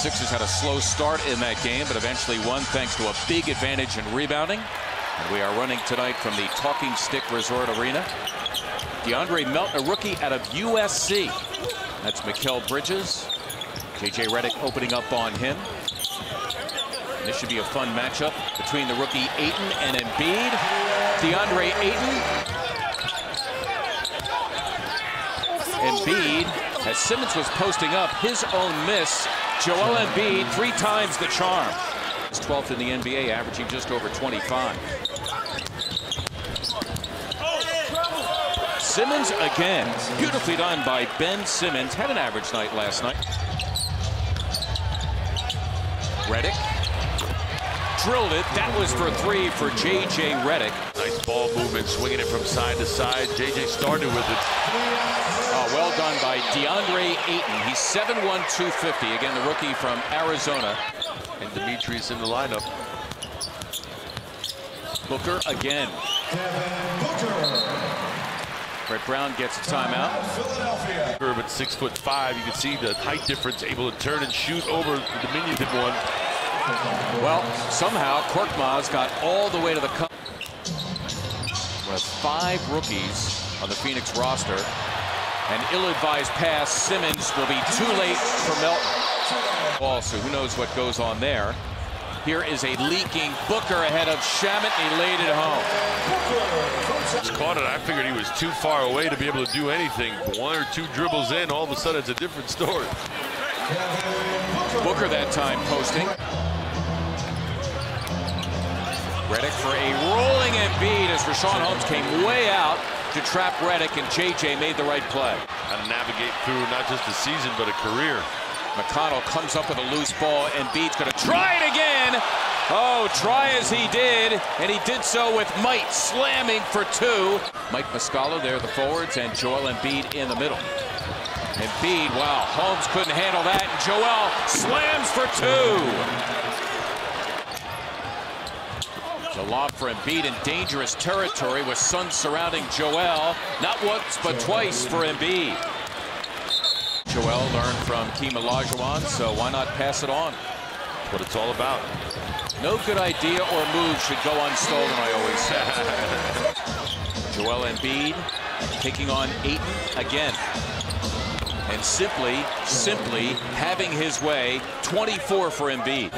Sixers had a slow start in that game, but eventually won thanks to a big advantage in rebounding. And we are running tonight from the Talking Stick Resort Arena. DeAndre Melton, a rookie out of USC. That's Mikal Bridges. J.J. Redick opening up on him. And this should be a fun matchup between the rookie Ayton and Embiid. DeAndre Ayton. Embiid, as Simmons was posting up, his own miss. Joel Embiid, 3 times the charm. He's 12th in the NBA, averaging just over 25. Simmons again. Beautifully done by Ben Simmons. Had an average night last night. Redick drilled it. That was for 3 for J.J. Redick. Nice ball movement, swinging it from side to side. J.J. started with it. Well done by DeAndre Ayton. He's 7'1", 250. Again, the rookie from Arizona. And Demetrius in the lineup. Booker again. Brett Brown gets a timeout. At 6'5", you can see the height difference, able to turn and shoot over the diminutive one. Well, somehow Korkmaz got all the way to the cup. With 5 rookies on the Phoenix roster. An ill-advised pass. Simmons will be too late for Melton. Also, who knows what goes on there. Here is a leaking Booker ahead of Shamet, and he laid it home. Just caught it. I figured he was too far away to be able to do anything. 1 or 2 dribbles in, all of a sudden it's a different story. Booker that time posting. Redick for a rolling Embiid as Richaun Holmes came way out to trap Redick, and J.J. made the right play. How to navigate through not just a season, but a career. McConnell comes up with a loose ball. Embiid's going to try it again. Oh, try as he did, and he did so with might, slamming for 2. Mike Muscala there, the forwards, and Joel Embiid in the middle. Embiid, wow, Holmes couldn't handle that, and Joel slams for 2. The lob for Embiid in dangerous territory with Suns surrounding Joel. Not once, but twice for Embiid. Joel learned from Keem Olajuwon, so why not pass it on? That's what it's all about. No good idea or move should go unstolen, I always say. Joel Embiid taking on Ayton again. And simply having his way. 24 for Embiid.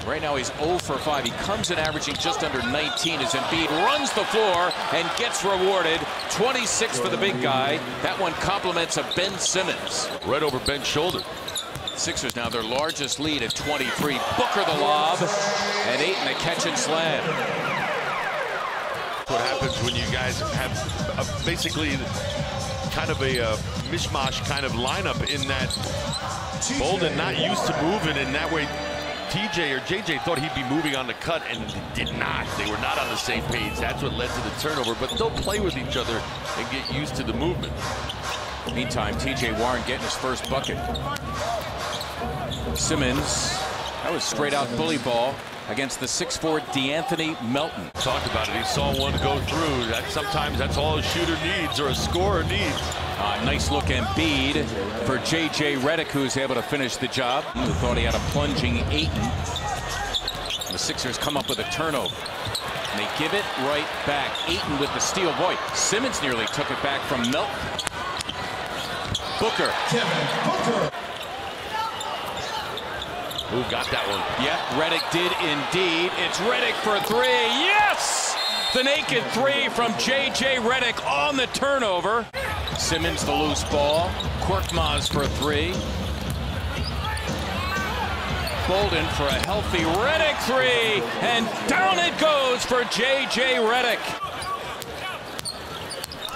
Right now he's 0 for 5. He comes in averaging just under 19 as Embiid runs the floor and gets rewarded. 26 for the big guy. That one compliments of Ben Simmons. Right over Ben's shoulder. Sixers now their largest lead at 23. Booker the lob, and Ayton the catch and slam. What happens when you guys have basically kind of a mishmash kind of lineup in that Bolden not used to moving, and that way TJ or JJ thought he'd be moving on the cut, and did not. They were not on the same page. That's what led to the turnover, but they'll play with each other and get used to the movement. Meantime, TJ Warren getting his first bucket. Simmons, that was straight out bully ball against the 6'4" DeAnthony Melton. Talked about it. He saw one go through. Sometimes that's all a shooter needs, or a scorer needs. Nice look Embiid for J.J. Redick, who's able to finish the job. Who thought he had a plunging Ayton. And the Sixers come up with a turnover. And they give it right back. Ayton with the steal. Boy, Simmons nearly took it back from Melton. Booker. Who got that one? Yeah, Redick did indeed. It's Redick for 3. Yes! The naked 3 from J.J. Redick on the turnover. Simmons the loose ball. Korkmaz for 3. Bolden for a healthy Redick 3. And down it goes for J.J. Redick.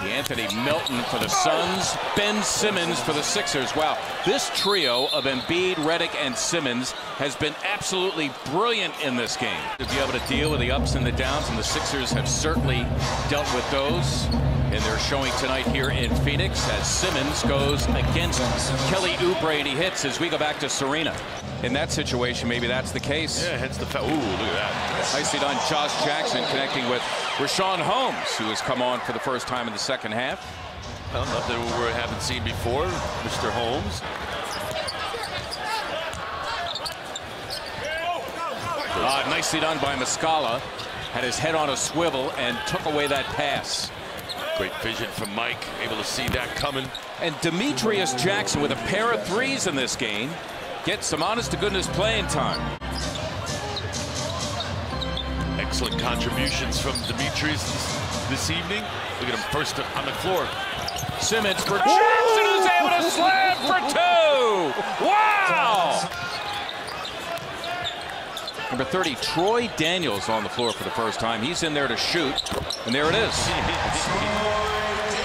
Anthony Melton for the Suns, Ben Simmons for the Sixers. Wow, this trio of Embiid, Redick, and Simmons has been absolutely brilliant in this game. To be able to deal with the ups and the downs, and the Sixers have certainly dealt with those. And they're showing tonight here in Phoenix as Simmons goes against Kelly Oubre, and he hits as we go back to Serena. In that situation, maybe that's the case. Yeah, hence the foul. Ooh, look at that. Nicely done, Josh Jackson connecting with Richaun Holmes, who has come on for the first time in the second half. Well, nothing we haven't seen before, Mr. Holmes. Nicely done by Muscala. Had his head on a swivel and took away that pass. Great vision from Mike, able to see that coming. And Demetrius Jackson with a pair of threes in this game gets some honest-to-goodness playing time. Excellent contributions from Demetrius this evening. Look at him first on the floor. Simmons for Jackson, who's able to slam for two. Wow! Number 30, Troy Daniels on the floor for the first time. He's in there to shoot, and there it is.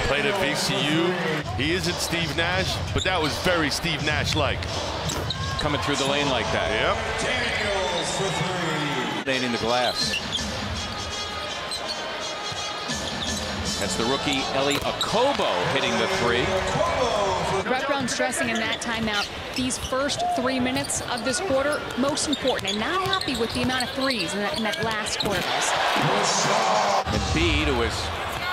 Played at VCU. He isn't Steve Nash, but that was very Steve Nash-like. Coming through the lane like that. Yep. Daniels for three. Dominating the glass. That's the rookie Eli Okobo hitting the three. Brett Brown stressing in that timeout, these first 3 minutes of this quarter, most important, and not happy with the amount of threes in that last quarter. Embiid, who was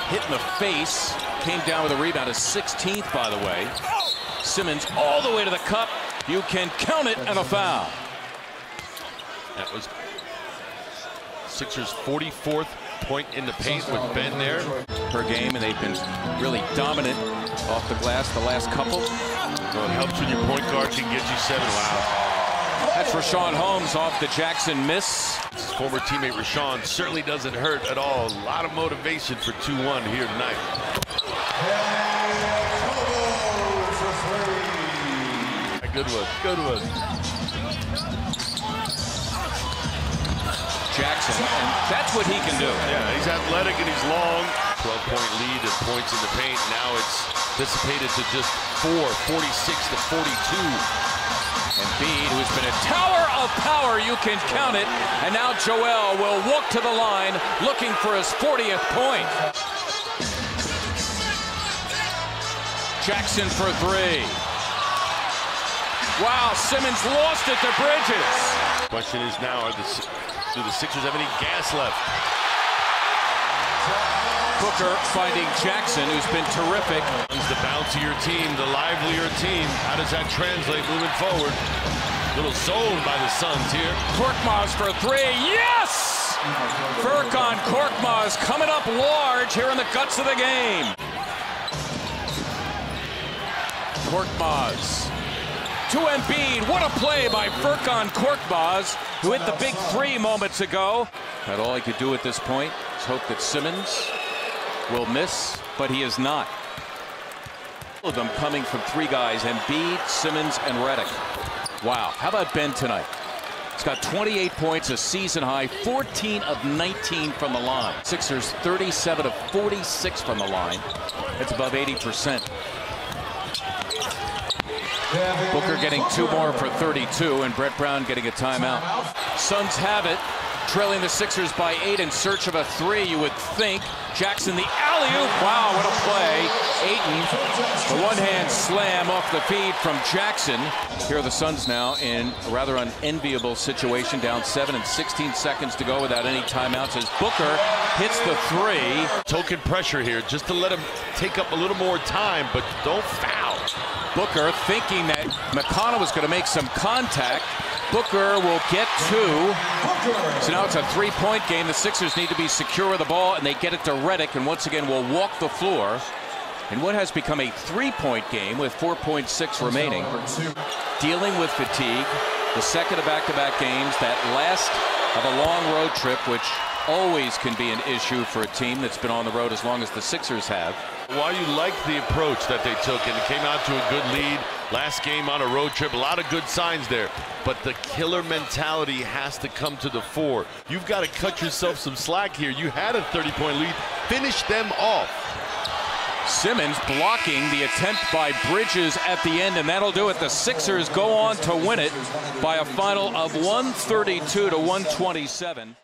hit in the face, came down with a rebound, his 16th, by the way. Simmons all the way to the cup. You can count it, and a foul. That was Sixers' 44th point in the paint with Ben there. Per game, and they've been really dominant off the glass the last couple. Well, it helps when your point guard can get you 7. Wow. That's Rashawn Holmes off the Jackson miss. His former teammate Rashawn certainly doesn't hurt at all. A lot of motivation for 2-1 here tonight. Good one. Good one. Jackson, and that's what he can do. Yeah, he's athletic and he's long. 12-point lead and points in the paint. Now it's dissipated to just 4, 46-42. Embiid, who's been a tower of power, you can count it. And now Joel will walk to the line looking for his 40th point. Jackson for three. Wow, Simmons lost it to Bridges. Question is now, do the Sixers have any gas left? Booker finding Jackson, who's been terrific. The bouncier team, the livelier team. How does that translate moving forward? Little zoned by the Suns here. Korkmaz for three. Yes! Furkan Korkmaz coming up large here in the guts of the game. Korkmaz to Embiid. What a play by Furkan Korkmaz, who hit the big three moments ago. But all he could do at this point is hope that Simmons will miss, but he is not. All of them coming from three guys, Embiid, Simmons, and Redick. Wow, how about Ben tonight? He's got 28 points, a season high, 14 of 19 from the line. Sixers 37 of 46 from the line. That's above 80%. Booker getting 2 more for 32, and Brett Brown getting a timeout. Suns have it, trailing the Sixers by 8 in search of a three, you would think. Jackson, the alley-oop. Wow, what a play. Ayton, the one-hand slam off the feed from Jackson. Here are the Suns now in a rather unenviable situation, down 7 and 16 seconds to go without any timeouts as Booker hits the three. Token pressure here, just to let him take up a little more time, but don't foul. Booker thinking that McConnell was going to make some contact. Booker will get 2. So now it's a 3-point game. The Sixers need to be secure with the ball, and they get it to Redick, and once again will walk the floor in what has become a 3-point game with 4.6 remaining. Dealing with fatigue, the second of back-to-back games, that last of a long road trip, which always can be an issue for a team that's been on the road as long as the Sixers have. While you like the approach that they took, and it came out to a good lead, last game on a road trip, a lot of good signs there, but the killer mentality has to come to the fore. You've got to cut yourself some slack here. You had a 30-point lead. Finish them off. Simmons blocking the attempt by Bridges at the end, and that'll do it. The Sixers go on to win it by a final of 132 to 127.